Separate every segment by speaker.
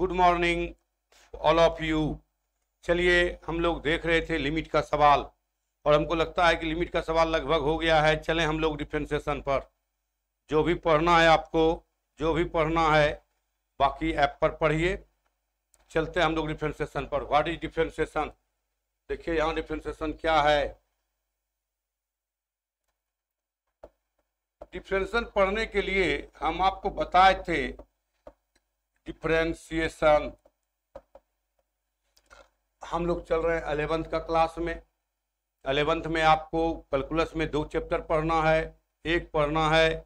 Speaker 1: Good morning all of you. चलिए हम लोग देख रहे थे लिमिट का सवाल और हमको लगता है कि लिमिट का सवाल लगभग हो गया है। चलें हम लोग डिफरेंशिएशन पर, जो भी पढ़ना है आपको, जो भी पढ़ना है बाकी ऐप पर पढ़िए। चलते हैं हम लोग डिफरेंशिएशन पर। What is differentiation? देखिए यहाँ डिफरेंशिएशन क्या है। डिफरेंशिएशन पढ़ने के लिए हम आपको बताए थे डिफरेंशिएशन। हम लोग चल रहे हैं 11th का क्लास में। 11th में आपको कैलकुलस में 2 चैप्टर पढ़ना है। एक पढ़ना है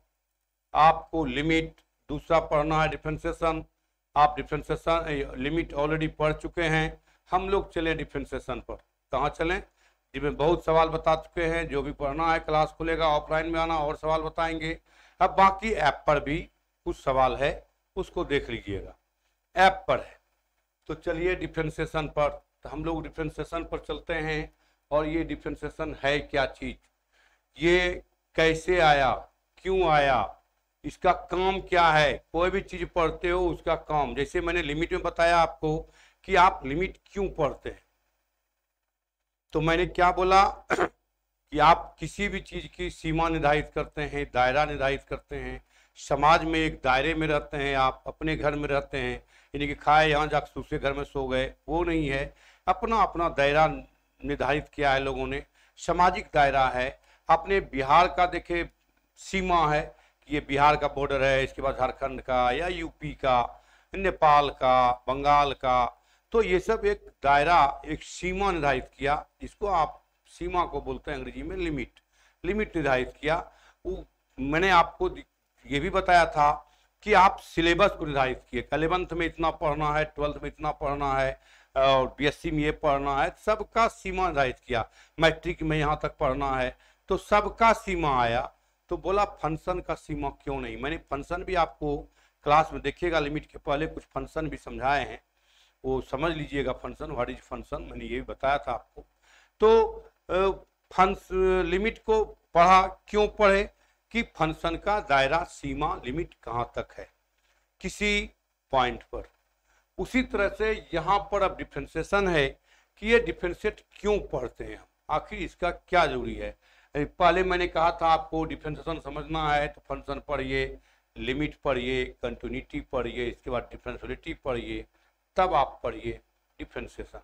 Speaker 1: आपको लिमिट, दूसरा पढ़ना है डिफरेंशिएशन। आप डिफरेंशिएशन लिमिट ऑलरेडी पढ़ चुके हैं। हम लोग चले डिफरेंशिएशन पर। कहाँ चलें? जिसमें बहुत सवाल बता चुके हैं। जो भी पढ़ना है क्लास खुलेगा, ऑफलाइन में आना और सवाल बताएंगे। अब बाकी ऐप पर भी कुछ सवाल है, उसको देख लीजिएगा। ऐप पर है तो चलिए डिफरेंशिएशन पर। तो हम लोग डिफरेंशिएशन पर चलते हैं। और ये डिफरेंशिएशन है क्या चीज, ये कैसे आया, क्यों आया, इसका काम क्या है। कोई भी चीज पढ़ते हो उसका काम, जैसे मैंने लिमिट में बताया आपको कि आप लिमिट क्यों पढ़ते हैं, तो मैंने क्या बोला कि आप किसी भी चीज की सीमा निर्धारित करते हैं, दायरा निर्धारित करते हैं। समाज में एक दायरे में रहते हैं, आप अपने घर में रहते हैं, यानी कि खाए यहाँ जाकर दूसरे घर में सो गए, वो नहीं है। अपना अपना दायरा निर्धारित किया है लोगों ने, सामाजिक दायरा है। अपने बिहार का देखे सीमा है कि ये बिहार का बॉर्डर है, इसके बाद झारखंड का या यूपी का, नेपाल का, बंगाल का। तो ये सब एक दायरा, एक सीमा निर्धारित किया, इसको आप सीमा को बोलते हैं अंग्रेजी में लिमिट। लिमिट निर्धारित किया। वो मैंने आपको ये भी बताया था कि आप सिलेबस को निर्धारित किए। 11th में इतना पढ़ना है, 12th में इतना पढ़ना है, और बीएससी में ये पढ़ना है। सबका सीमा निर्धारित किया। मैट्रिक में यहाँ तक पढ़ना है, तो सबका सीमा आया। तो बोला फंक्शन का सीमा क्यों नहीं। मैंने फंक्शन भी आपको क्लास में देखिएगा, लिमिट के पहले कुछ फंक्शन भी समझाए हैं, वो समझ लीजिएगा। फंक्शन, व्हाट इज फंक्शन, मैंने ये भी बताया था आपको। तो लिमिट को पढ़ा, क्यों पढ़े कि फंक्शन का दायरा, सीमा, लिमिट कहाँ तक है किसी पॉइंट पर। उसी तरह से यहाँ पर अब डिफरेंशिएशन है कि ये डिफरेंशिएट क्यों पढ़ते हैं हम, आखिर इसका क्या जरूरी है। पहले मैंने कहा था आपको डिफरेंशिएशन समझना है तो फंक्शन पढ़िए, लिमिट पढ़िए, कंटिन्यूटी पढ़िए, इसके बाद डिफरेंशियलिटी पढ़िए, तब आप पढ़िए डिफरेंशिएशन।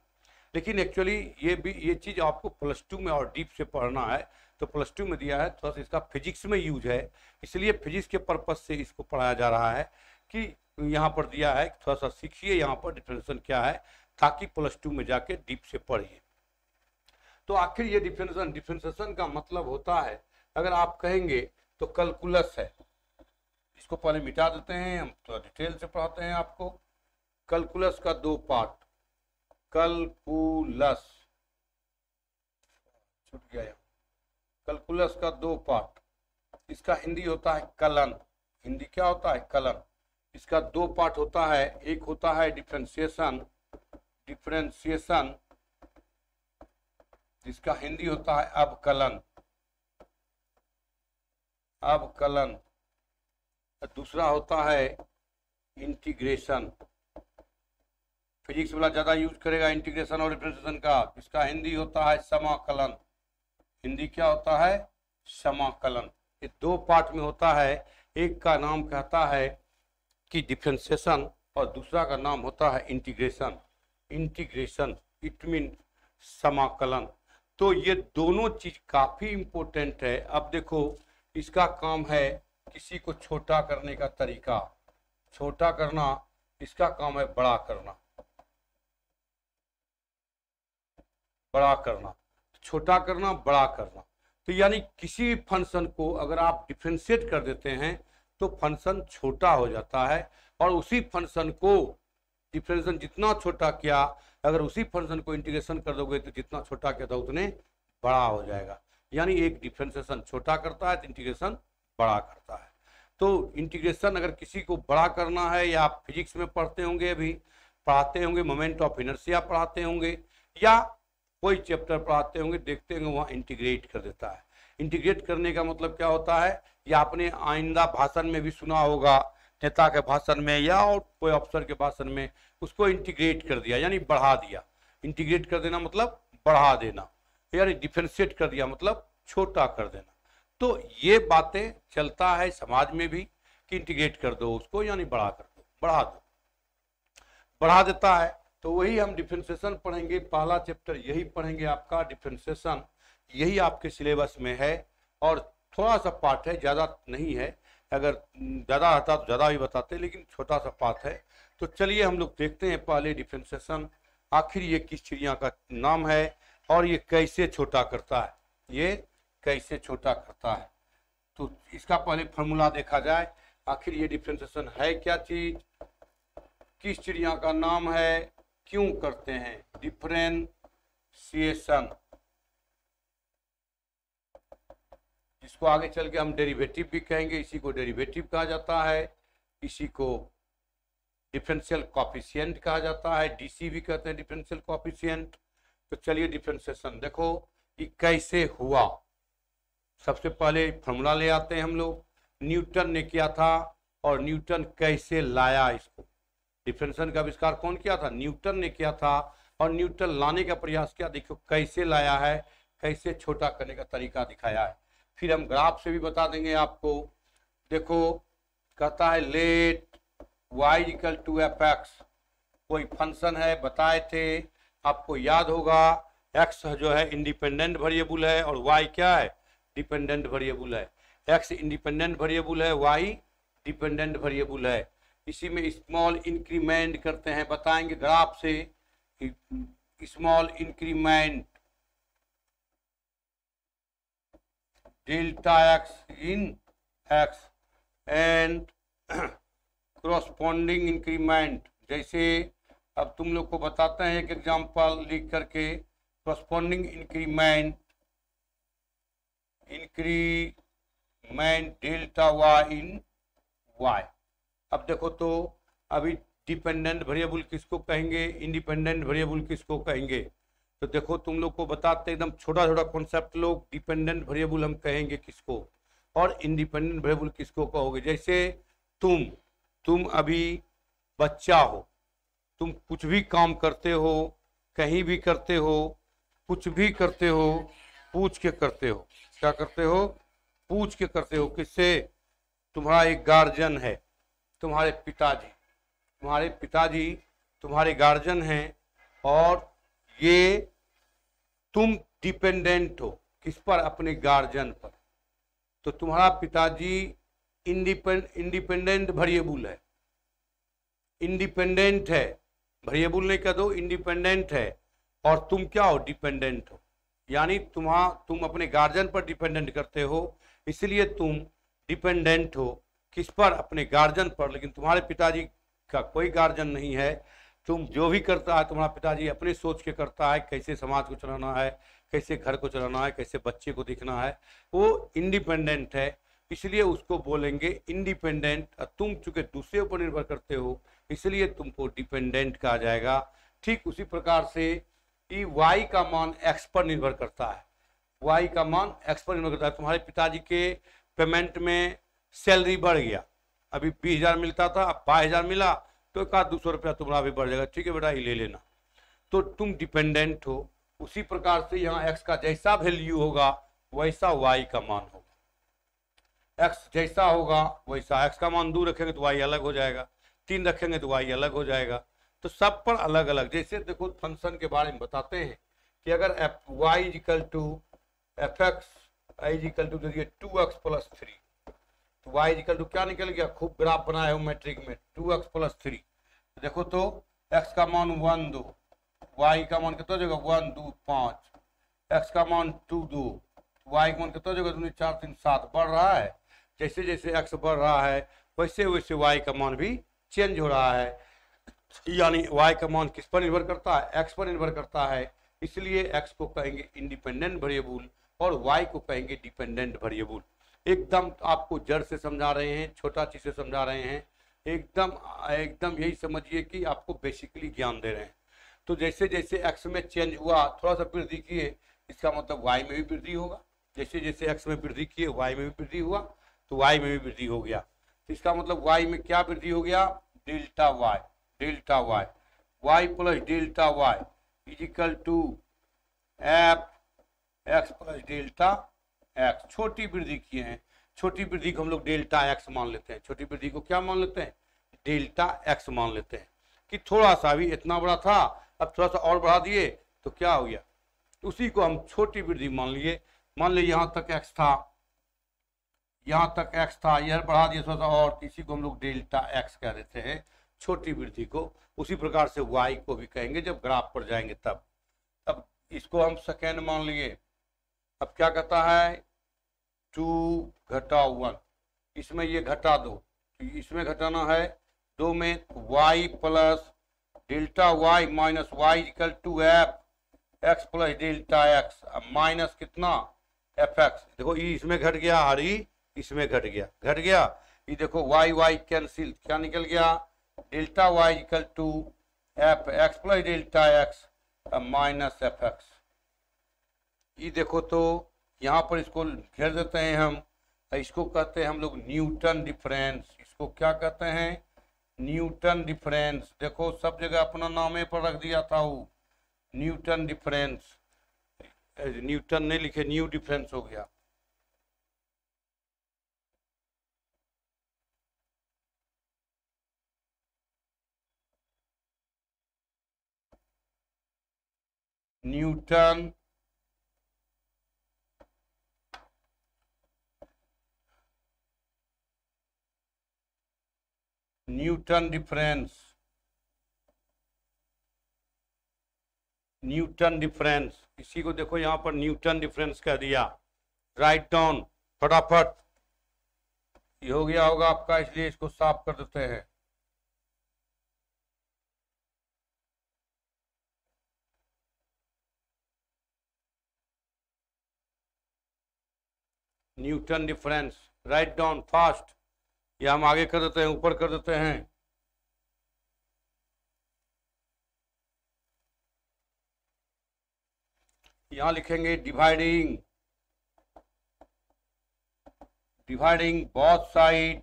Speaker 1: लेकिन एक्चुअली ये चीज़ आपको +2 में और डीप से पढ़ना है। तो +2 में दिया है, थोड़ा सा इसका फिजिक्स में यूज है, इसलिए फिजिक्स के पर्पज से इसको पढ़ाया जा रहा है कि यहाँ पर दिया है, थोड़ा सा सीखिए यहाँ पर डिफरेंशिएशन क्या है, ताकि +2 में जाके डीप से पढ़िए। तो आखिर ये डिफरेंशिएशन का मतलब होता है, अगर आप कहेंगे तो कैलकुलस है। इसको पहले मिटा देते हैं, हम थोड़ा डिटेल से पढ़ाते हैं आपको। कैलकुलस का 2 पार्ट, कैलकुलस छूट गया यहाँ। कैलकुलस का 2 पार्ट, इसका हिंदी होता है कलन। हिंदी क्या होता है? कलन। इसका 2 पार्ट होता है। एक होता है डिफरेंशिएशन, डिफरेंशिएशन जिसका हिंदी होता है अवकलन, अवकलन। दूसरा होता है इंटीग्रेशन। फिजिक्स वाला ज्यादा यूज करेगा इंटीग्रेशन और डिफरेंशिएशन का। इसका हिंदी होता है समाकलन। हिंदी क्या होता है? समाकलन। ये 2 पार्ट में होता है। एक का नाम कहता है कि डिफरेंशिएशन और दूसरा का नाम होता है इंटीग्रेशन। इंटीग्रेशन इट मीन समाकलन। तो ये दोनों चीज काफी इंपॉर्टेंट है। अब देखो, इसका काम है किसी को छोटा करने का तरीका, छोटा करना। इसका काम है बड़ा करना, बड़ा करना, छोटा करना, बड़ा करना। तो यानी किसी भी फंक्शन को अगर आप डिफरेंशिएट कर देते हैं तो फंक्शन छोटा हो जाता है, और उसी फंक्शन को डिफरेंशिएशन जितना छोटा किया, अगर उसी फंक्शन को इंटीग्रेशन कर दोगे तो जितना छोटा किया था उतने बड़ा हो जाएगा। यानी एक डिफरेंशिएशन छोटा करता है तो इंटीग्रेशन बड़ा करता है। तो इंटीग्रेशन अगर किसी को बड़ा करना है, या आप फिजिक्स में पढ़ते होंगे, अभी पढ़ाते होंगे, मोमेंट ऑफ इनर्शिया पढ़ाते होंगे, या कोई चैप्टर पढ़ाते होंगे, देखते होंगे वहाँ इंटीग्रेट कर देता है। इंटीग्रेट करने का मतलब क्या होता है, या आपने आइंदा भाषण में भी सुना होगा नेता के भाषण में या और कोई अफसर के भाषण में उसको इंटीग्रेट कर दिया, यानी बढ़ा दिया। इंटीग्रेट कर देना मतलब बढ़ा देना, यानी डिफरेंशिएट कर दिया मतलब छोटा कर देना। तो ये बातें चलता है समाज में भी कि इंटीग्रेट कर दो उसको, यानी बड़ा कर दो, बढ़ा दो, बढ़ा देता है। तो वही हम डिफरेंशिएशन पढ़ेंगे, पहला चैप्टर यही पढ़ेंगे आपका डिफरेंशिएशन, यही आपके सिलेबस में है। और थोड़ा सा पार्ट है, ज़्यादा नहीं है, अगर ज़्यादा आता तो ज़्यादा भी बताते, लेकिन छोटा सा पार्ट है। तो चलिए हम लोग देखते हैं पहले डिफरेंशिएशन, आखिर ये किस चिड़िया का नाम है और ये कैसे छोटा करता है, ये कैसे छोटा करता है। तो इसका पहले फॉर्मूला देखा जाए, आखिर ये डिफरेंशिएशन है क्या चीज, किस चिड़िया का नाम है, क्यों करते हैं डिफरेंशिएशन, इसको आगे चल के हम डेरिवेटिव भी कहेंगे, इसी को डेरिवेटिव कहा जाता है, इसी को डिफरेंशियल कोएफिशिएंट कहा जाता है, डीसी भी कहते हैं डिफरेंशियल कोएफिशिएंट। तो चलिए डिफरेंशिएशन देखो कि कैसे हुआ। सबसे पहले फॉर्मूला ले आते हैं हम लोग, न्यूटन ने किया था और न्यूटन कैसे लाया इसको। डिफरेंशिएशन का आविष्कार कौन किया था, न्यूटन ने किया था, और न्यूटन लाने का प्रयास किया, देखो कैसे लाया है, कैसे छोटा करने का तरीका दिखाया है। फिर हम ग्राफ से भी बता देंगे आपको। देखो कहता है let y equal to f x, कोई फंक्शन है बताए थे, आपको याद होगा x जो है इंडिपेंडेंट वेरिएबल है और y क्या है, डिपेंडेंट वेरिएबल है। x इंडिपेंडेंट वेरिएबल है, y डिपेंडेंट वेरिएबल है। इसी में स्मॉल इंक्रीमेंट करते हैं, बताएंगे ग्राफ से, small increment delta x in x and corresponding increment. जैसे अब तुम लोग को बताते हैं एक एग्जांपल लिख करके, corresponding इंक्रीमेंट डेल्टा y इन y। अब देखो तो अभी डिपेंडेंट वेरिएबल किसको कहेंगे, इंडिपेंडेंट वेरिएबल किसको कहेंगे। तो देखो तुम लोग को बताते एकदम छोटा छोटा कॉन्सेप्ट लोग, डिपेंडेंट वेरिएबल हम कहेंगे किसको और इंडिपेंडेंट वेरिएबल किसको कहोगे। जैसे तुम अभी बच्चा हो, तुम कुछ भी काम करते हो, कहीं भी करते हो, कुछ भी करते हो, पूछ के करते हो। क्या करते हो, पूछ के करते हो। किससे, तुम्हारा एक गार्जियन है, तुम्हारे पिताजी तुम्हारे गार्जियन हैं, और ये तुम डिपेंडेंट हो किस पर, अपने गार्जियन पर। तो तुम्हारा पिताजी इंडिपेंडेंट वेरिएबल है, इंडिपेंडेंट है, वेरिएबल नहीं कह दो, इंडिपेंडेंट है, और तुम क्या हो, डिपेंडेंट हो। यानी तुम अपने गार्जियन पर डिपेंडेंट करते हो, इसलिए तुम डिपेंडेंट हो किस पर, अपने गार्जियन पर। लेकिन तुम्हारे पिताजी का कोई गार्जियन नहीं है, तुम जो भी करता है तुम्हारा पिताजी अपने सोच के करता है, कैसे समाज को चलाना है, कैसे घर को चलाना है, कैसे बच्चे को दिखना है, वो इंडिपेंडेंट है, इसलिए उसको बोलेंगे इंडिपेंडेंट। तुम चूंकि दूसरे ऊपर निर्भर करते हो इसलिए तुमको डिपेंडेंट कहा जाएगा। ठीक उसी प्रकार से ये y का मान x पर निर्भर करता है, y का मान x पर निर्भर करता है। तुम्हारे पिताजी के पेमेंट में सैलरी बढ़ गया, अभी 20,000 मिलता था, अब 22,000 मिला, तो 100-200 रुपया तुम्हारा भी बढ़ जाएगा, ठीक है बेटा ये ले लेना। तो तुम डिपेंडेंट हो। उसी प्रकार से यहाँ x का जैसा वैल्यू होगा वैसा y का मान होगा, x जैसा होगा वैसा, x का मान 2 रखेंगे तो y अलग हो जाएगा, 3 रखेंगे तो y अलग हो जाएगा। तो सब पर अलग अलग। जैसे देखो फंक्शन के बारे में बताते हैं कि अगर y equal to f x equal to 2x + 3, तो y इक्वल टू क्या निकल गया, खूब ग्राफ बनाया हो मैट्रिक में, 2x + 3। देखो तो x का मान 1 2, y का मान कितना हो जाएगा 1 2 5, x का मान 2 2, y का मान कितना हो जाएगा 2 4 3 7, बढ़ रहा है। जैसे जैसे x बढ़ रहा है वैसे वैसे y का मान भी चेंज हो रहा है। यानी y का मान किस पर निर्भर करता है, x पर निर्भर करता है, इसलिए x को कहेंगे इंडिपेंडेंट वेरिएबल और y को कहेंगे डिपेंडेंट वेरिएबल। एकदम आपको जड़ से समझा रहे हैं, छोटा चीज से समझा रहे हैं, एकदम यही समझिए कि आपको बेसिकली ज्ञान दे रहे हैं। तो जैसे जैसे x में चेंज हुआ, थोड़ा सा वृद्धि किए, इसका मतलब y में भी वृद्धि होगा। जैसे जैसे x में वृद्धि किए y में भी वृद्धि हुआ, तो y में भी वृद्धि हो गया। तो इसका मतलब y में क्या वृद्धि हो गया, delta y, delta y, y plus delta y is equal to f x plus delta x. छोटी वृद्धि किए हैं, छोटी वृद्धि को हम लोग डेल्टा एक्स मान लेते हैं, छोटी वृद्धि को क्या मान लेते हैं, डेल्टा एक्स मान लेते हैं कि थोड़ा सा भी इतना बड़ा था, अब थोड़ा सा और बढ़ा दिए तो क्या हो गया, उसी को हम छोटी वृद्धि मान लिए। मान लीजिए यहाँ तक एक्स था, यहाँ तक एक्स था, यह बढ़ा दिए थोड़ा सा और, इसी को हम लोग डेल्टा एक्स कह देते हैं छोटी वृद्धि को। उसी प्रकार से वाई को भी कहेंगे जब ग्राफ पर जाएंगे तब। अब इसको हम सेकेंड मान लिए। अब क्या कहता है, 2 घटा 1, इसमें ये घटा 2, इसमें घटाना है 2 में, y plus delta y minus y equal to f x plus delta x, minus कितना एफ एक्स। देखो ये इसमें घट गया और ये इसमें घट गया, घट गया, ये देखो y कैंसिल, क्या निकल गया, delta y equal to f x plus delta x minus f x. ये देखो तो यहाँ पर इसको घेर देते हैं हम, इसको कहते हैं हम लोग न्यूटन डिफरेंस। इसको क्या कहते हैं, न्यूटन डिफरेंस। देखो सब जगह अपना नामे पर रख दिया था वो, न्यूटन डिफरेंस, न्यूटन नहीं लिखे, न्यू डिफरेंस हो गया। Newton Newton difference, Newton difference, इसी को देखो यहाँ पर न्यूटन डिफरेंस कह दिया। राइट डाउन फटाफट, ये हो गया होगा आपका, इसलिए इसको साफ कर देते हैं। Newton difference, write down fast, ये हम आगे कर देते हैं, ऊपर कर देते हैं। यहां लिखेंगे dividing, dividing both side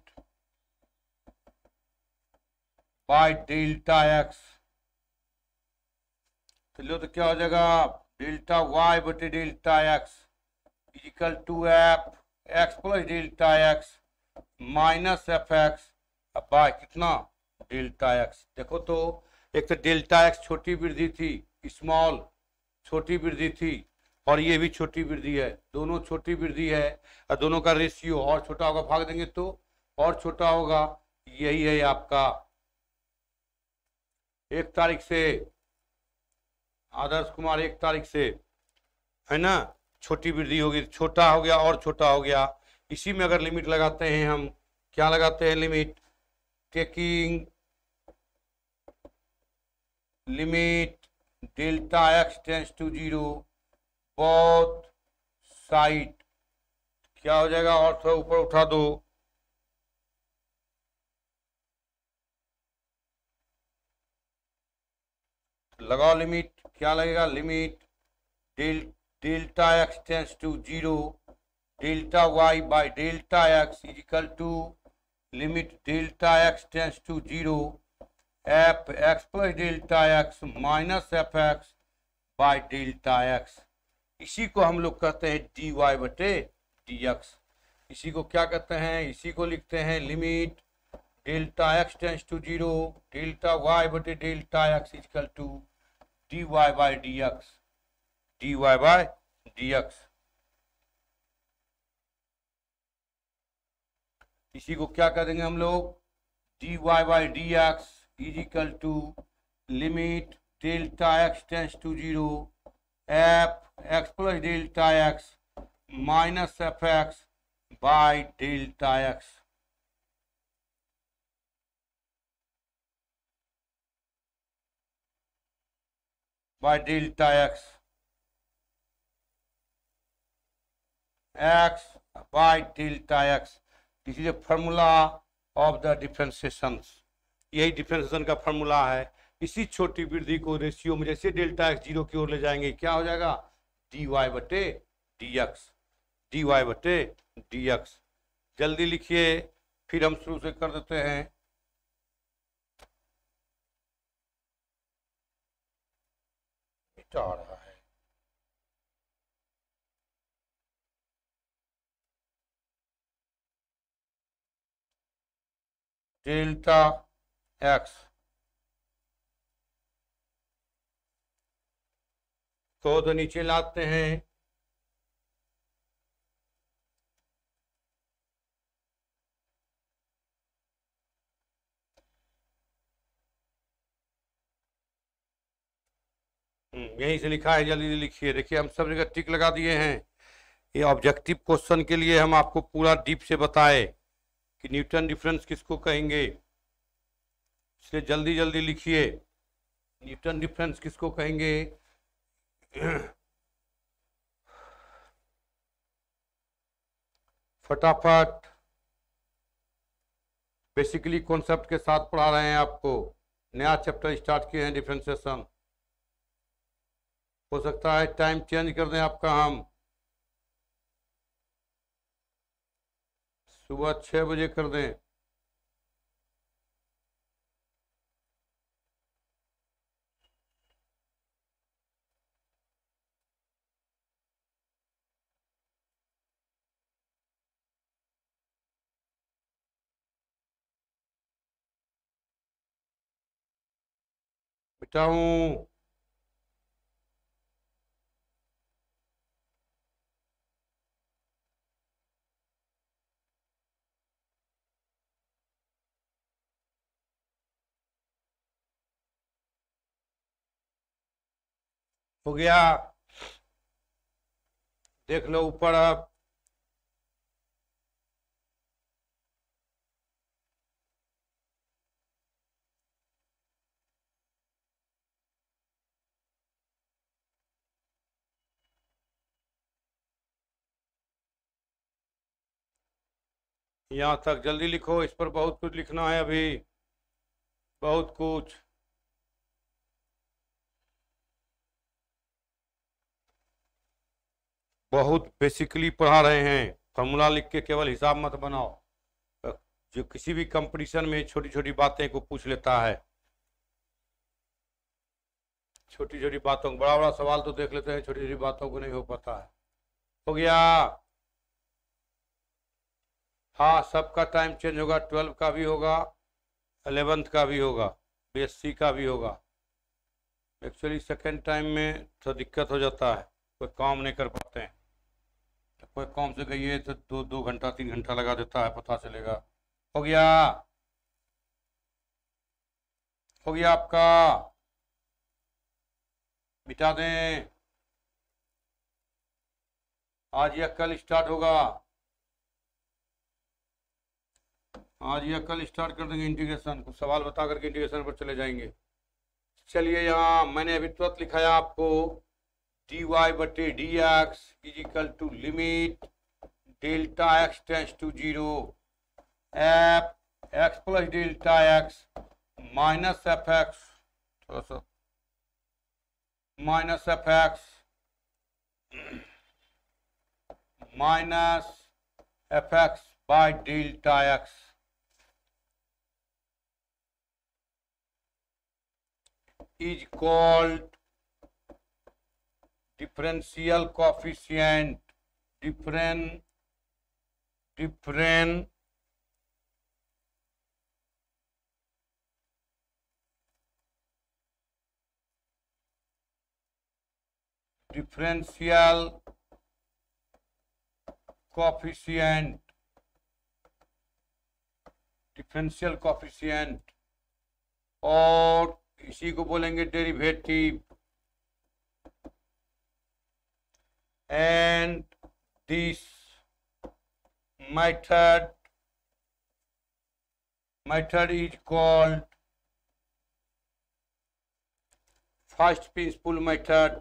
Speaker 1: by delta x. चलो तो क्या हो जाएगा, डेल्टा वाई बटे delta x equal to f x plus delta x minus f x by कितना, डेल्टा एक्स। देखो तो एक तो डेल्टा एक्स छोटी वृद्धि थी, स्मॉल छोटी वृद्धि थी, और ये भी छोटी वृद्धि है, दोनों छोटी वृद्धि है, और दोनों का रेशियो और छोटा होगा, भाग देंगे तो और छोटा होगा। यही है आपका 1 तारीख से, आदर्श कुमार 1 तारीख से, है ना, छोटी वृद्धि होगी, छोटा हो गया और छोटा हो गया। इसी में अगर लिमिट लगाते हैं हम, क्या लगाते हैं limit, taking limit delta x tends to 0 both side, क्या हो जाएगा, और थोड़ा ऊपर उठा दो, लगाओ लिमिट, क्या लगेगा, limit delta x tends to 0 delta y by delta x is equal to limit delta x tends to 0 f x plus delta x minus f x by delta x. इसी को हम लोग कहते हैं डी वाई बटे d x. इसी को क्या कहते हैं, इसी को लिखते हैं limit delta x tends to 0 delta y बटे delta x is equal to D y by d x, d y by d x. इसी को क्या कर देंगे हम लोग, d y by d x is equal to limit delta x tends to 0 f x plus delta x minus f x by delta x. By delta x, x by delta x. This is a formula of the differentiation, यही differentiation का formula है। इसी छोटी वृद्धि को ratio में जैसे delta x 0 की ओर ले जाएंगे, क्या हो जाएगा, डी वाई बटे डी एक्स, डी वाई बटे डी एक्स। जल्दी लिखिए, फिर हम शुरू से कर देते हैं। मिटा रहा है। डेल्टा एक्स तो नीचे लाते हैं। यहीं से लिखा है, जल्दी लिखिए। देखिए हम सब जगह टिक लगा दिए हैं। ये ऑब्जेक्टिव क्वेश्चन के लिए हम आपको पूरा डीप से बताए कि न्यूटन डिफरेंस किसको कहेंगे, इसलिए जल्दी जल्दी लिखिए। न्यूटन डिफरेंस किसको कहेंगे? फटाफट। बेसिकली कॉन्सेप्ट के साथ पढ़ा रहे हैं आपको। नया चैप्टर स्टार्ट किए हैं डिफरेंशिएशन। हो सकता है टाइम चेंज कर दें आपका, हम सुबह 6 बजे कर दें। मिटाऊं? हो गया? देख लो ऊपर अब। यहाँ तक जल्दी लिखो, इस पर बहुत कुछ लिखना है अभी, बहुत कुछ। बहुत बेसिकली पढ़ा रहे हैं। फॉर्मूला लिख के केवल हिसाब मत बनाओ। जो किसी भी कंपटीशन में छोटी छोटी बातें को पूछ लेता है, छोटी छोटी बातों को, बड़ा बड़ा सवाल तो देख लेते हैं, छोटी छोटी बातों को नहीं हो पाता है। हो गया? हाँ, सबका टाइम चेंज होगा। 12 का भी होगा, 11th का भी होगा, BSc का भी होगा। एक्चुअली सेकेंड टाइम में तो दिक्कत हो जाता है, कोई काम नहीं कर पाते हैं। कोई काम से गई है तो 2 घंटा 3 घंटा लगा देता है, पता चलेगा। हो गया? हो गया आपका? मिटा दें? आज या कल स्टार्ट होगा? आज या कल स्टार्ट कर देंगे इंटीग्रेशन। कुछ सवाल बता करके इंटीग्रेशन पर चले जाएंगे। चलिए, यहाँ मैंने अभी तुरंत लिखाया आपको, dy बटे d x is equal to limit delta x tends to 0 f x plus delta x minus f x, थोड़ा सा minus f x minus f x by delta x is called differential coefficient. differential coefficient और इसी को बोलेंगे derivative. And this method is called first principle method.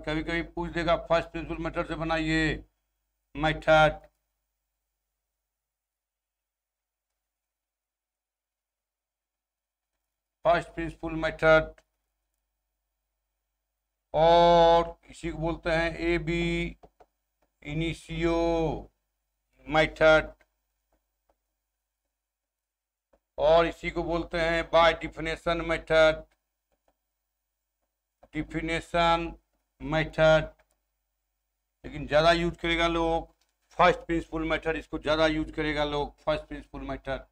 Speaker 1: कभी कभी पूछ देगा फर्स्ट प्रिंसिपल मेथड से बनाइए मेथड। फर्स्ट प्रिंसिपल मेथड और इसी को बोलते हैं ए बी इनिशियो मेथड, और इसी को बोलते हैं by definition method, definition method. लेकिन ज़्यादा यूज करेगा लोग फर्स्ट प्रिंसिपल मेथड, इसको ज़्यादा यूज करेगा लोग first principle method,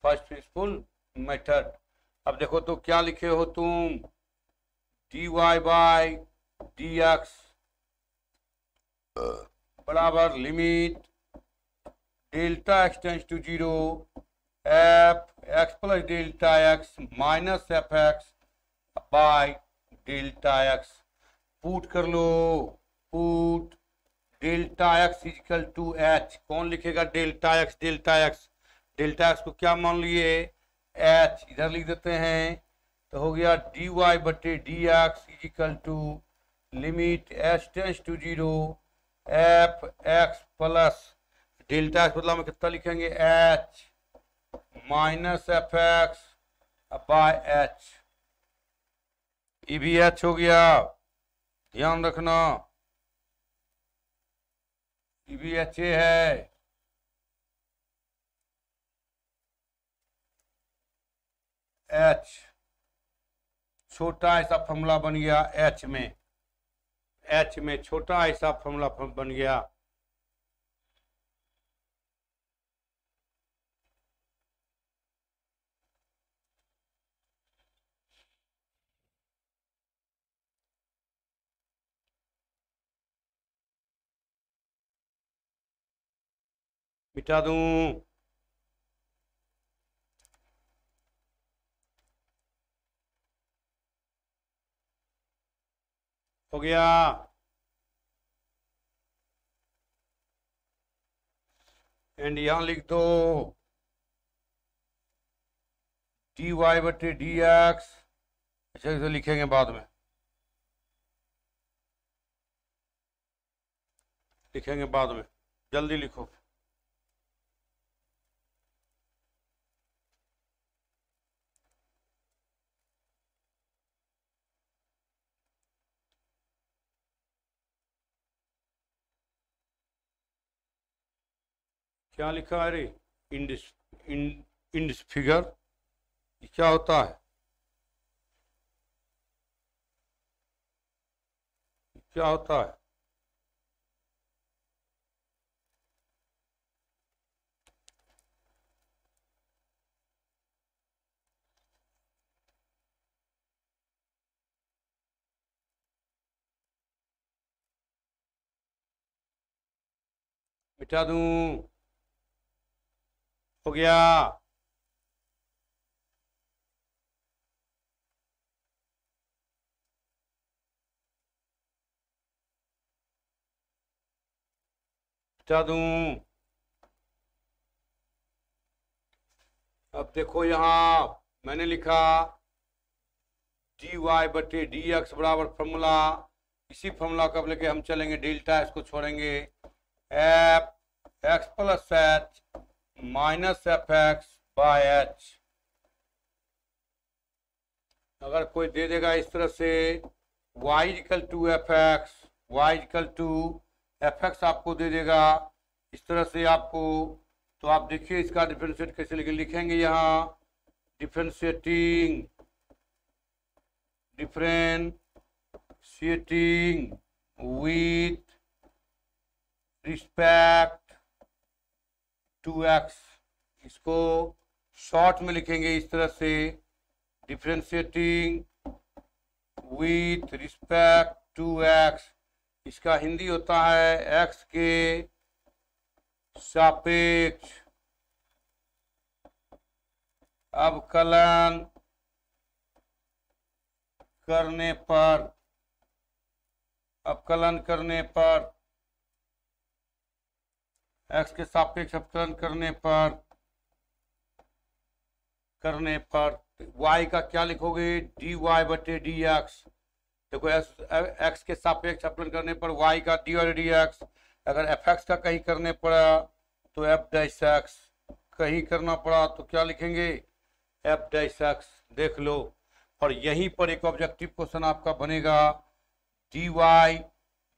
Speaker 1: first principle method. अब देखो तो क्या लिखे हो तुम, dy बाय dx बराबर limit delta x tends to 0 f x plus delta x minus f x by delta x. Put कर लो, put delta x is equal to h. कौन लिखेगा delta x? Delta x, delta x को क्या मान लिए? H. इधर लिख देते हैं तो हो गया dy बटे d x is equal to limit h tends to 0 f x plus delta x बदला में कितना लिखेंगे? H minus f x by h. ये भी एच हो गया, ध्यान रखना, ये भी एच है। एच छोटा ऐसा फॉर्मूला बन गया, एच में छोटा ऐसा फॉर्मूला बन गया। मिटा दूं? हो गया। एंड यहां लिख दो dy बटे डी एक्स, ऐसे लिखेंगे बाद में, लिखेंगे बाद में, जल्दी लिखो। क्या लिखा है रे? इन दिस फिगर क्या होता है? क्या होता है? मिटा दूं? हो गया। मिटा दूं? अब देखो यहां मैंने लिखा dy बटे डी एक्स बराबर फॉर्मूला, इसी फॉर्मूला को अब लेके हम चलेंगे, डेल्टा एक्स को छोड़ेंगे, f x plus h minus f x by h. अगर कोई दे देगा इस तरह से y equal to f x, y equal to f x आपको दे देगा इस तरह से आपको, तो आप देखिए इसका डिफरेंशिएट कैसे लिखेंगे। यहाँ differentiating with respect to x, इसको शॉर्ट में लिखेंगे इस तरह से, differentiating with respect to x. इसका हिंदी होता है एक्स के सापेक्ष अवकलन करने पर, अवकलन करने पर, एक्स के सापेक्ष अवकलन करने पर y का क्या लिखोगे? dy बटे डी एक्स। देखो एक्स के सापेक्ष अवकलन करने पर y का डी और डी एक्स, अगर एफ एक्स का कहीं करने पड़ा तो एफ डैश एक्स, कहीं करना पड़ा तो क्या लिखेंगे? F dash x. देख लो और यहीं पर एक ऑब्जेक्टिव क्वेश्चन आपका बनेगा, dy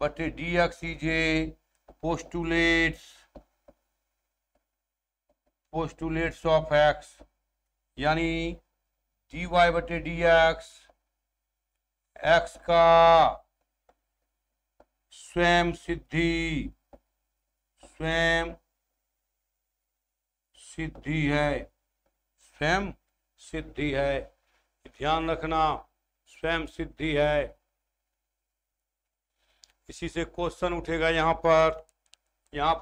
Speaker 1: बटे dx इजे पोस्टुलेट्स ऑफ x, यानी dy बटे dx x का स्वयं सिद्धि है, स्वयं सिद्धि है, ध्यान रखना, स्वयं सिद्धि है। इसी से क्वेश्चन उठेगा यहाँ पर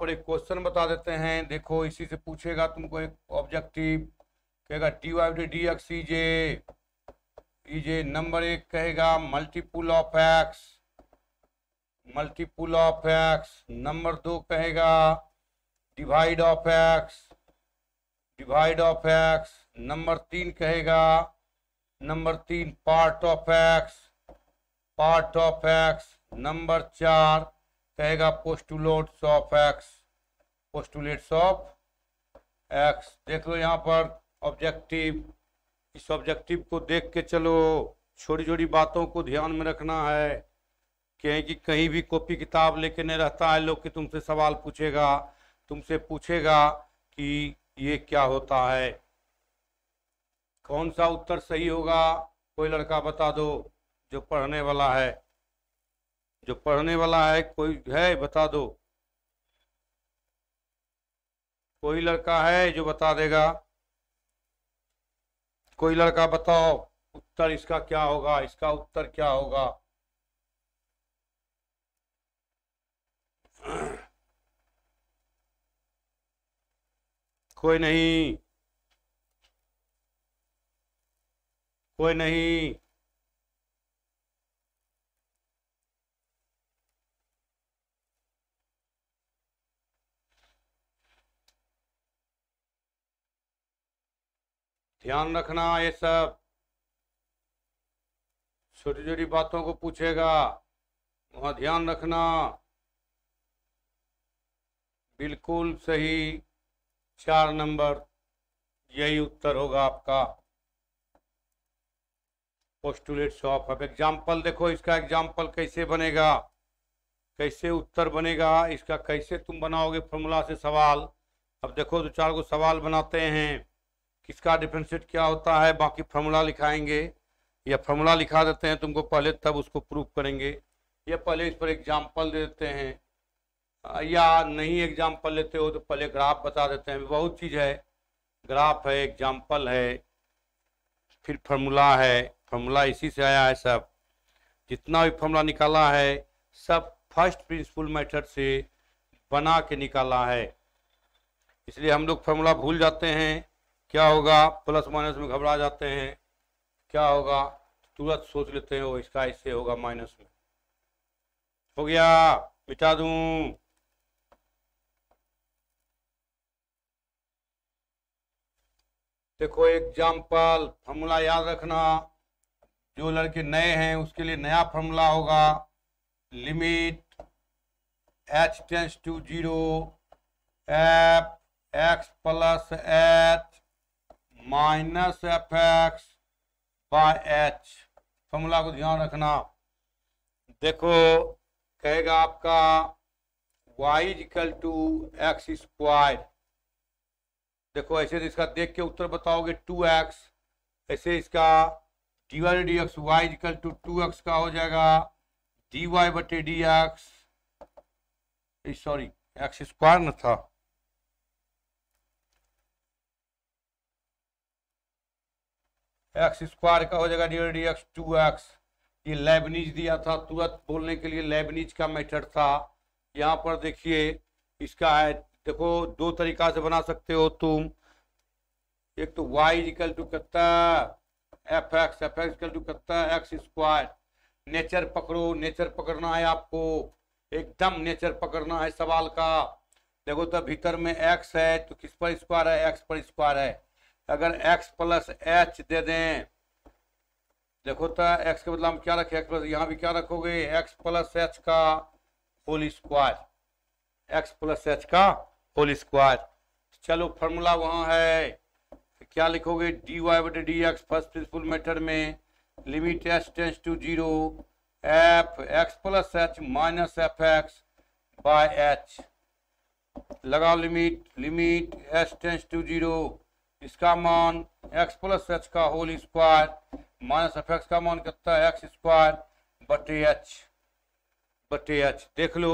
Speaker 1: एक क्वेश्चन बता देते हैं, देखो इसी से पूछेगा तुमको एक ऑब्जेक्टिव, कहेगा dy बटे dx इजे नंबर 1 कहेगा मल्टीपुल ऑफ x, नंबर 2 कहेगा डिवाइड ऑफ x, नंबर 3 कहेगा पार्ट ऑफ x, नंबर 4 कहेगा पोस्टुलेट्स ऑफ x। देख लो यहाँ पर ऑब्जेक्टिव, इस ऑब्जेक्टिव को देख के चलो, छोटी छोटी बातों को ध्यान में रखना है, कि कहीं भी कॉपी किताब लेके नहीं रहता है लोग कि तुमसे सवाल पूछेगा, तुमसे पूछेगा कि ये क्या होता है, कौन सा उत्तर सही होगा, कोई लड़का बता दो जो पढ़ने वाला है, कोई है बता दो, कोई लड़का है जो बता देगा, कोई लड़का बताओ उत्तर इसका क्या होगा, इसका उत्तर क्या होगा। कोई नहीं, ध्यान रखना, ये सब छोटी छोटी बातों को पूछेगा, वहां ध्यान रखना, बिल्कुल सही 4 नंबर, यही उत्तर होगा आपका पोस्टुलेट्स ऑफ। अब एग्जाम्पल देखो, इसका एग्जाम्पल कैसे बनेगा, कैसे उत्तर बनेगा, इसका कैसे तुम बनाओगे फॉर्मूला से सवाल। अब देखो 2-4 को सवाल बनाते हैं, किसका डिफरेंशिएट क्या होता है, बाकी फॉर्मूला लिखाएंगे या फॉर्मूला लिखा देते हैं तुमको पहले, तब उसको प्रूव करेंगे, या पहले इस पर एग्जाम्पल दे देते हैं, या नहीं एग्जाम्पल लेते हो तो पहले ग्राफ बता देते हैं। बहुत चीज़ है, ग्राफ है, एग्जाम्पल है, फिर फॉर्मूला है, फॉर्मूला इसी से आया है, सब जितना भी फॉर्मूला निकाला है सब फर्स्ट प्रिंसिपल मेथड से बना के निकाला है, इसलिए हम लोग फॉर्मूला भूल जाते हैं, क्या होगा प्लस माइनस में घबरा जाते हैं, क्या होगा तुरंत सोच लेते हो इसका इससे होगा माइनस में, हो गया, मिटा दूं। देखो एग्जाम्पल, फॉर्मूला याद रखना, जो लड़के नए हैं उसके लिए नया फॉर्मूला होगा, limit h tends to 0 f x plus h minus f x by h. Formula को ध्यान रखना, देखो कहेगा आपका y equal to x square, देखो ऐसे इसका देख के उत्तर बताओगे 2x, ऐसे इसका dy dx y equal to 2x का हो जाएगा dy बटे dx, सॉरी एक्स स्क्वायर न था, एक्स स्क्वायर का हो जाएगा डी dx 2x। ये लेबनीज दिया था, तुरंत बोलने के लिए लेबनीज का मेथड था। यहाँ पर देखिए इसका है, देखो 2 तरीका से बना सकते हो तुम, एक तो y इक्वल टू कितना एफ एक्स इक्वल टू कितना एक्स स्क्वायर, नेचर पकड़ो, नेचर पकड़ना है आपको, एकदम नेचर पकड़ना है सवाल का। देखो तो भीतर में x है तो किस पर स्क्वायर है, x पर स्क्वायर है, अगर x प्लस h दे दें, देखो तो x के बदला हम क्या रखें, x प्लस, यहाँ भी क्या रखोगे x प्लस h का whole square, x plus h का होल स्क्वायर। चलो फॉर्मूला वहाँ है, क्या लिखोगे dy बटे dx फर्स्ट प्रिंसिपल मेथड में, limit h tends to 0 f x plus h minus f x by h. लगाओ लिमिट एच टेंस टू 0, इसका मान एक्स प्लस एच का whole square minus f x का मान कितना है एक्स स्क्वायर बटे एच। देख लो,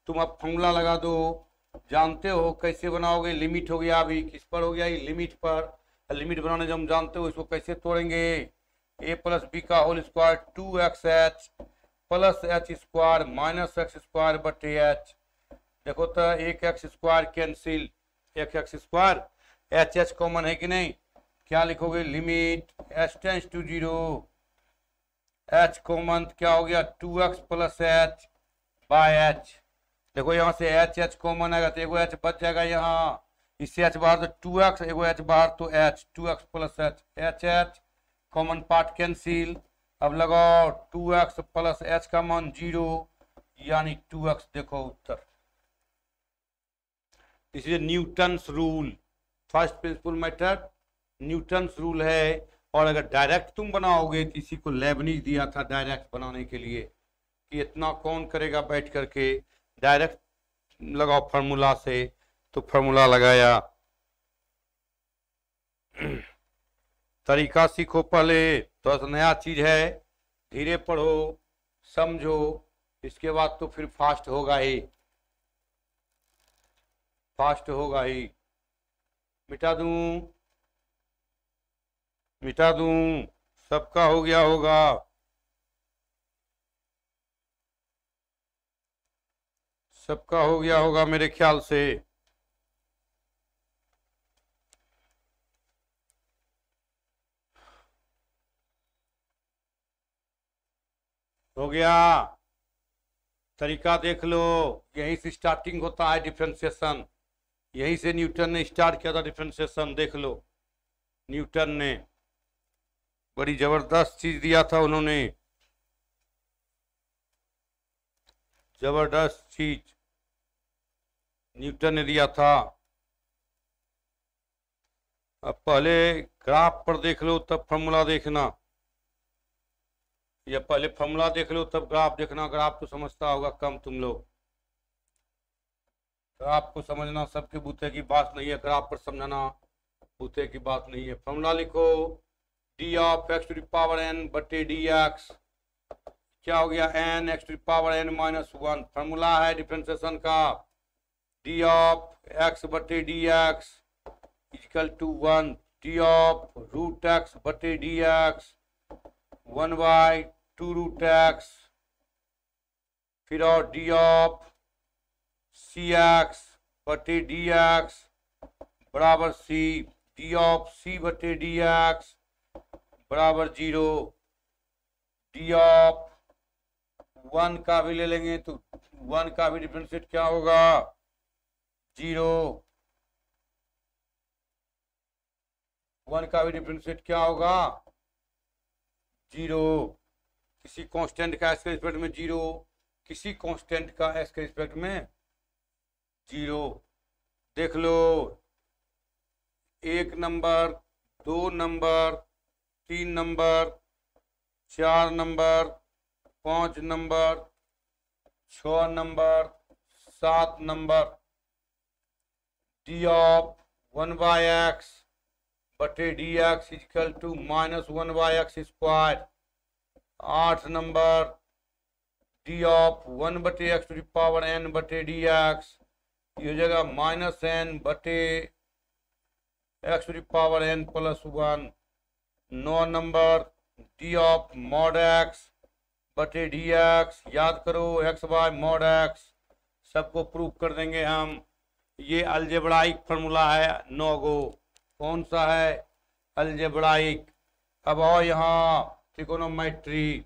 Speaker 1: तुम अब फॉर्मूला लगा दो, जानते हो कैसे बनाओगे। लिमिट हो गया, अभी किस पर हो गया, ये लिमिट पर। लिमिट बनाने जब हम जानते हो इसको कैसे तोड़ेंगे, ए प्लस बी का whole square 2xh plus h square minus x square बटे एच। देखो तो एक एक्स स्क्वायर कैंसिल, एक एक्स स्क्वायर एच कॉमन है कि नहीं, क्या लिखोगे limit h tends to 0 h common क्या हो गया 2x plus H by H. देखो यहाँ से एच कॉमन आएगा तो एगो एच बच जाएगा, यहाँ इससे एच बाहर तो 2x, एगो एच बाहर तो H 2x plus H common part cancel. अब लगाओ 2x प्लस एच का मान 0 यानी 2x। देखो उत्तर। This is Newton's rule, first principle method Newton's rule है। और अगर डायरेक्ट तुम बनाओगे तो इसी को लेबनीज दिया था डायरेक्ट बनाने के लिए कि इतना कौन करेगा बैठ करके। डायरेक्ट लगाओ फार्मूला से, तो फार्मूला लगाया। तरीका सीखो पहले, तो नया चीज है, धीरे पढ़ो समझो, इसके बाद तो फिर फास्ट होगा ही। मिटा दूं, सबका हो गया होगा। सबका हो गया होगा मेरे ख्याल से। हो गया। तरीका देख लो, यहीं से स्टार्टिंग होता है डिफरेंशिएशन, यहीं से न्यूटन ने स्टार्ट किया था डिफरेंशिएशन। देख लो, न्यूटन ने बड़ी जबरदस्त चीज दिया था, उन्होंने जबरदस्त चीज न्यूटन ने दिया था। अब पहले ग्राफ पर देख लो तब फॉर्मूला देखना, या पहले फॉर्मूला देख लो तब ग्राफ देखना। ग्राफ तो समझता होगा कम तुम लोग, ग्राफ को समझना सबके बूते की बात नहीं है, ग्राफ पर समझना बूते की बात नहीं है। फॉर्मूला लिखो d of x to the power n बटे डी एक्स, क्या हो गया n x to the power n minus 1। Formula है डिफरेंशिएशन का, डी ऑफ एक्स बटे d x equal to 1 d of root x बटे d x 1 by 2 root x, फिर और डी ऑफ सी एक्स बटे डी एक्स बराबर c, D of सी बटे d x बराबर 0। डी ऑफ 1 का भी ले लेंगे तो 1 का भी डिफरेंशिएट क्या होगा 0। 1 का भी डिफरेंशिएट क्या होगा 0। किसी कांस्टेंट का एस के रिस्पेक्ट में 0, किसी कांस्टेंट का एस के रिस्पेक्ट में 0। देख लो 1 number, 2 number, 3 number, 4 number, 5 number, 6 number, 7 number, d of 1 by x बटे d x equal to minus 1 by x square. 8 number, d of 1 बटे x to the power n बटे डी एक्स, ये हो जाएगा माइनस एन बटे x to the power n plus 1। 9 number, d of mod x बटे d x, याद करो x bye mod x, सबको प्रूव कर देंगे हम। ये अलजेब्राइक फार्मूला है 9 गो। कौन सा है अलजेब्राइक। अब आओ यहाँ ट्रिगोनोमेट्री,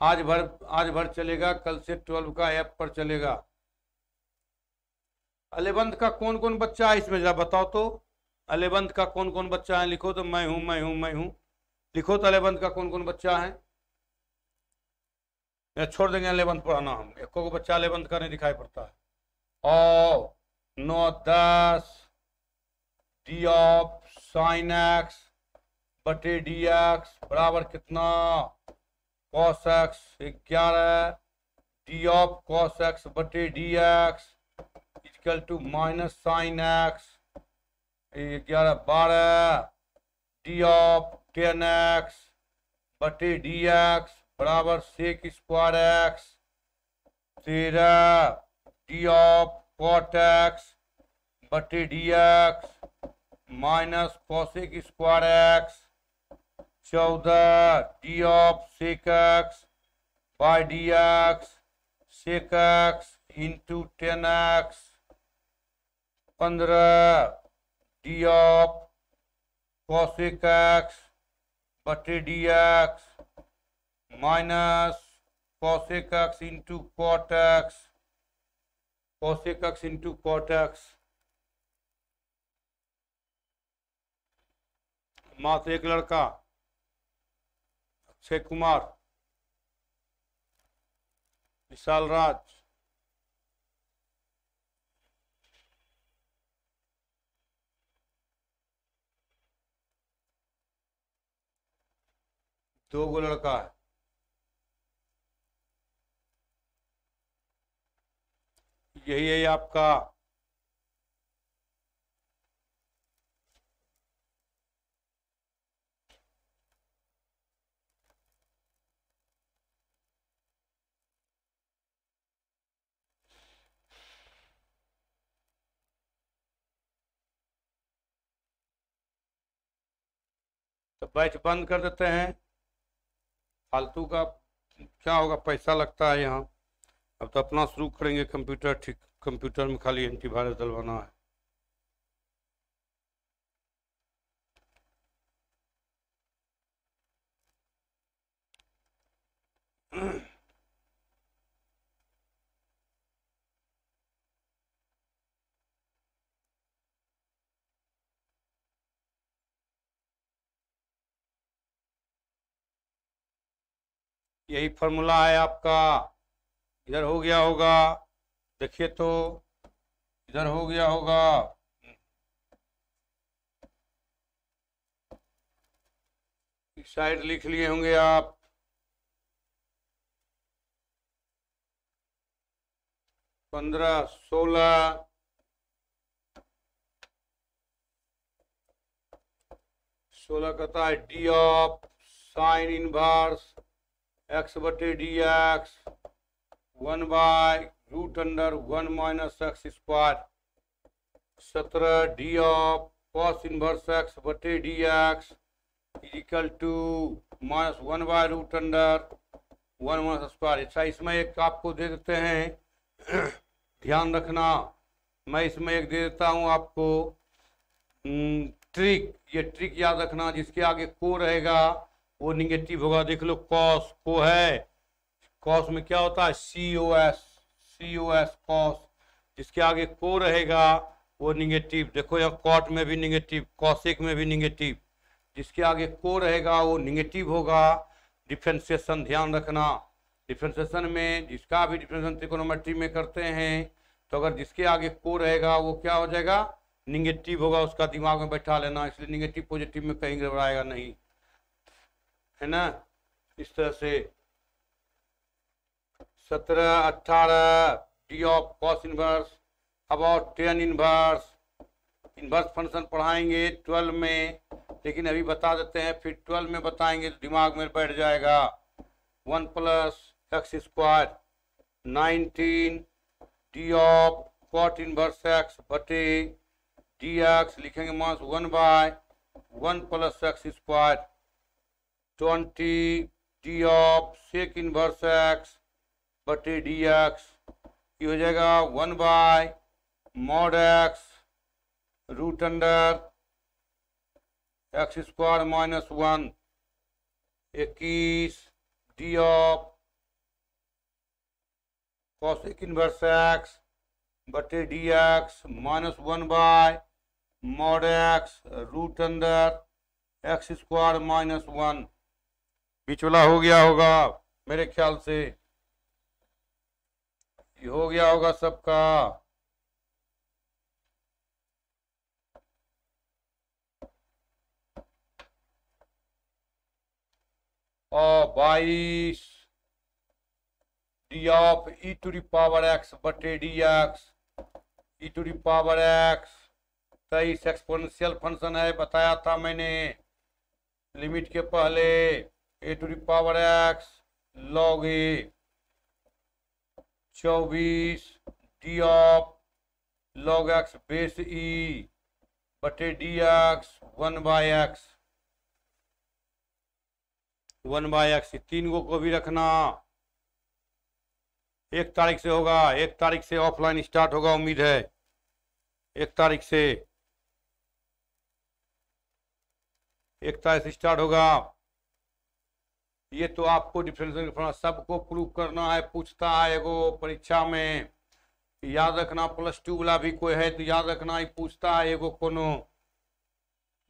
Speaker 1: आज भर चलेगा, कल से 12 का ऐप पर चलेगा। 11th का कौन कौन बच्चा है इसमें जरा बताओ तो। 11th का कौन कौन बच्चा है, लिखो तो मैं हूं। लिखो तो 11th का कौन कौन बच्चा है। या छोड़ देंगे 11th पढ़ाना, हम एक को बच्चा 11th का नहीं दिखाई पड़ता है। और 9 10 डी ऑफ साइन एक्स बटे डी एक्स बराबर कितना, cos x 11 d of cos x बटे d x equal to minus sine x 11 12 d of 10x बटे डी एक्स बराबर sec square x 13 d of cot x बटे d x minus cosec square x 14 d of sec x by d x sec x into 10x 15 d of cosec x बटे d x minus cosec x into cot x cosec x into cot x. मात्र एक लड़का अक्षय कुमार, विशाल राज, दो गो लड़का है। यही है आपका तो बैच बंद कर देते हैं। फालतू का क्या होगा, पैसा लगता है यहाँ। अब तो अपना शुरू करेंगे कंप्यूटर, ठीक कंप्यूटर में खाली एंटीवायरस डलवाना है। यही फॉर्मूला है आपका। इधर हो गया होगा, देखिए तो इधर हो गया होगा। इस साइड लिख लिए होंगे आप। पंद्रह 16 कहता है d of sine inverse x बटे d x 1/√1 minus x square 17 d of cos inverse x बटे d x equal to minus 1/√1 minus square. अच्छा, इसमें एक आपको दे देते हैं, ध्यान रखना। मैं इसमें एक दे देता हूँ आपको ट्रिक। ये ट्रिक याद रखना, जिसके आगे को रहेगा वो निगेटिव होगा। देख लो, कॉस को है, कॉस में क्या होता है COS कॉस, जिसके आगे को रहेगा वो निगेटिव। देखो यहाँ कॉट में भी निगेटिव, कॉसेक में भी निगेटिव, जिसके आगे को रहेगा वो निगेटिव होगा। डिफरेंशिएशन ध्यान रखना, डिफरेंशिएशन में जिसका भी डिफरेंशिएशन त्रिकोणोमेट्री में करते हैं तो अगर जिसके आगे को रहेगा वो क्या हो जाएगा, निगेटिव होगा। उसका दिमाग में बैठा लेना, इसलिए निगेटिव पॉजिटिव में कहीं गड़बड़ाएगा नहीं, है ना। इस तरह से 17 18 D of cos inverse about 10 inverse. Inverse function पढ़ाएंगे 12 में, लेकिन अभी बता देते हैं, फिर 12 में बताएंगे तो दिमाग में बैठ जाएगा। 1 plus x square 19 d of cot inverse x बटे डी एक्स लिखेंगे minus 1/1 plus x square 20 d of sec inverse x बटे डी एक्स। ये हो जाएगा 1/mod x root under x square minus 1 21 d of cosec inverse x बटे d x minus 1/mod x root under x square minus 1। बिचौला हो गया होगा मेरे ख्याल से, ये हो गया होगा सबका। और 22 d of e to the power x बटे d x e to the power x 23 exponential function है, बताया था मैंने लिमिट के पहले। A to the power x log a 24 d of log x base e बटे डी एक्स 1/x 1/x। तीन को भी रखना। 1 तारीख से होगा, 1 तारीख से ऑफलाइन स्टार्ट होगा, उम्मीद है 1 तारीख से, 1 तारीख से स्टार्ट होगा। ये तो आपको डिफरेंशियल फॉर्मूला सबको प्रूव करना है, पूछता है एगो परीक्षा में, याद रखना। +2 वाला भी कोई है तो याद रखना, ही पूछता है एगो कोनो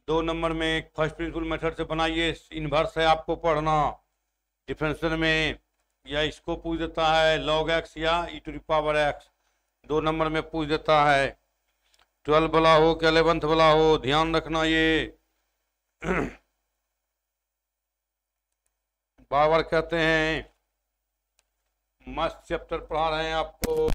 Speaker 1: 2 नंबर में फर्स्ट प्रिंसिपल मेथड से बनाइए, इन्वर्स है आपको पढ़ना डिफरेंशियल में, या इसको पूछ देता है log x या e to the power x, 2 नंबर में पूछ देता है। 12 वाला हो कि 11th वाला हो, ध्यान रखना ये। बार बार कहते हैं, मस्त चैप्टर पढ़ा रहे हैं आपको।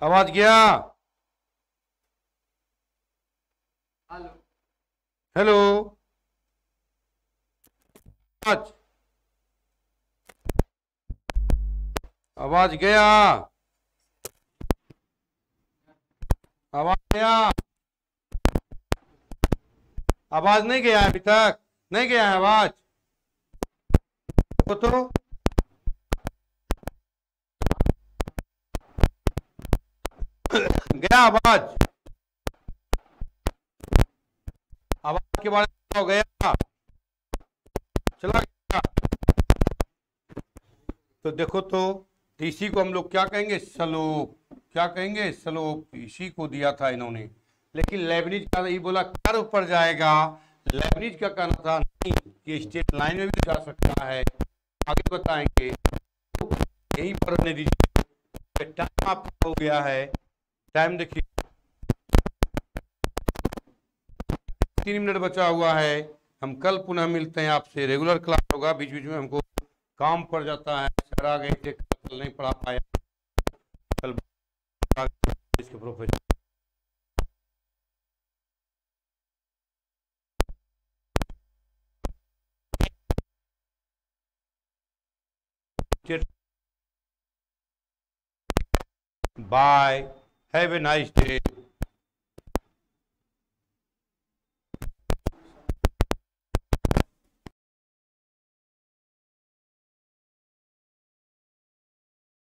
Speaker 1: आवाज गया? हेलो, आवाज आवाज गया? आवाज गया? आवाज नहीं गया है अभी तक? नहीं गया है आवाज? तो गया आवाज? आवाज के बारे में हो गया? चला गया? तो देखो तो इसी को हम लोग क्या कहेंगे? स्लोप। क्या कहेंगे? स्लोप। इसी को दिया था इन्होंने, लेकिन लेबनिज का ये बोला कर्व पर जाएगा। लेबनिज का कहना था नहीं कि स्ट्रेट लाइन में भी जा सकता है, आगे बताएंगे। तो यहीं पर रहने दीजिए। टाइम आपका हो गया है, टाइम देखिए 3 मिनट बचा हुआ है। हम कल पुनः मिलते हैं आपसे। रेगुलर क्लास होगा, बीच बीच में हमको काम पड़ जाता है, सर आ गए थे, कल नहीं पढ़ा पाया। कल इसके professor bye, have a nice day.